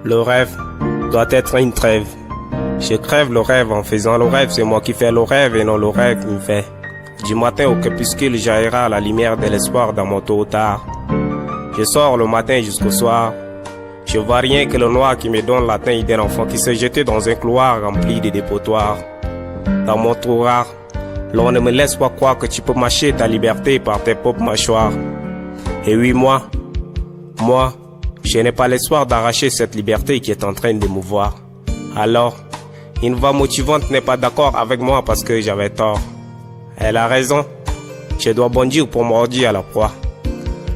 Le rêve doit être une trêve. Je crève le rêve en faisant le rêve, c'est moi qui fais le rêve et non le rêve qui me fait. Du matin au crépuscule, jaillira la lumière de l'espoir dans mon tôt ou tard. Je sors le matin jusqu'au soir. Je vois rien que le noir qui me donne la teinte d'un enfant qui s'est jeté dans un couloir rempli de dépotoirs. Dans mon trou rare, l'on ne me laisse pas croire que tu peux mâcher ta liberté par tes propres mâchoires. Et oui, moi, je n'ai pas l'espoir d'arracher cette liberté qui est en train de m'émouvoir. Alors, une voix motivante n'est pas d'accord avec moi parce que j'avais tort. Elle a raison. Je dois bondir pour mordir à la proie.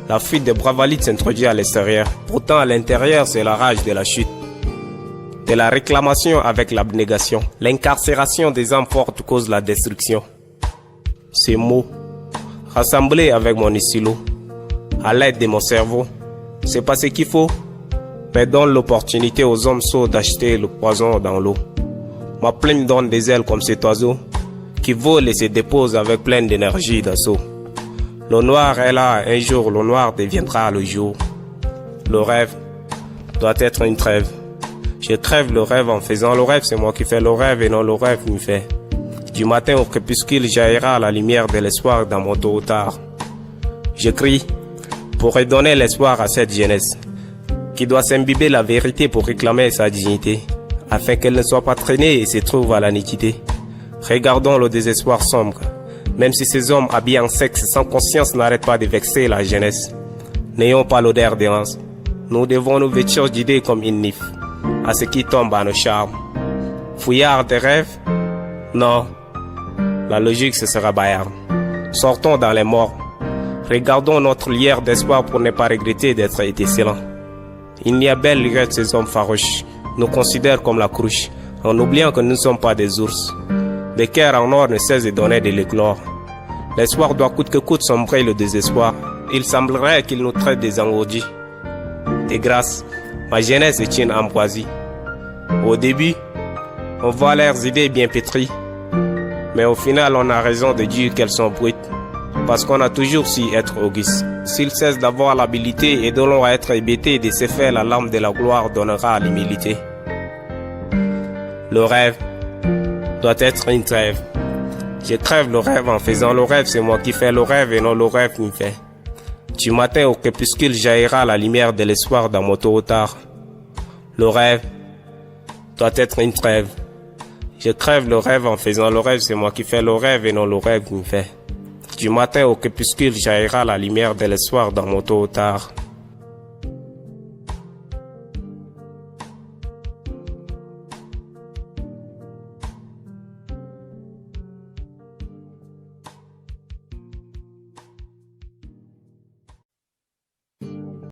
La fuite des bras valides s'introduit à l'extérieur. Pourtant, à l'intérieur, c'est la rage de la chute. De la réclamation avec l'abnégation. L'incarcération des âmes fortes cause la destruction. Ces mots, rassemblés avec mon stylo, à l'aide de mon cerveau, c'est pas ce qu'il faut, mais donne l'opportunité aux hommes sots d'acheter le poison dans l'eau. Ma plume donne des ailes comme cet oiseau qui vole et se dépose avec pleine d'énergie d'assaut. Le noir est là, un jour le noir deviendra le jour. Le rêve doit être une trêve. Je crève le rêve en faisant le rêve, c'est moi qui fais le rêve et non le rêve qui me fait. Du matin au crépuscule, jaillira la lumière de l'espoir dans mon tôt ou tard. Je crie pour redonner l'espoir à cette jeunesse qui doit s'imbiber la vérité pour réclamer sa dignité, afin qu'elle ne soit pas traînée et se trouve à la nudité. Regardons le désespoir sombre, même si ces hommes habillés en sexe sans conscience n'arrêtent pas de vexer la jeunesse. N'ayons pas l'odeur d'errance, nous devons nous vêtir d'idées comme une nif, à ce qui tombe à nos charmes. Fouillard des rêves? Non, la logique ce sera Bayard. Sortons dans les morts. Regardons notre lierre d'espoir pour ne pas regretter d'être étincelant. Il n'y a belle lurette de ces hommes farouches, nous considèrent comme la cruche, en oubliant que nous ne sommes pas des ours. Des cœurs en or ne cessent de donner de l'éclore. L'espoir doit coûte que coûte sombrer le désespoir. Il semblerait qu'il nous traite des engourdis. De grâce, ma jeunesse est une ambroisie. Au début, on voit leurs idées bien pétries, mais au final on a raison de dire qu'elles sont brutes. Parce qu'on a toujours su être auguste. S'il cesse d'avoir l'habilité et de l'on à être hébété de se faire, la lampe de la gloire donnera à l'humilité. Le rêve doit être une trêve. Je crève le rêve en faisant le rêve, c'est moi qui fais le rêve et non le rêve qui me fait. Du matin au crépuscule, jaillira la lumière de l'espoir dans mon tôt ou tard. Le rêve doit être une trêve. Je crève le rêve en faisant le rêve, c'est moi qui fais le rêve et non le rêve qui me fait. Du matin au crépuscule, jaillira la lumière de l'espoir dans mon tôt ou tard.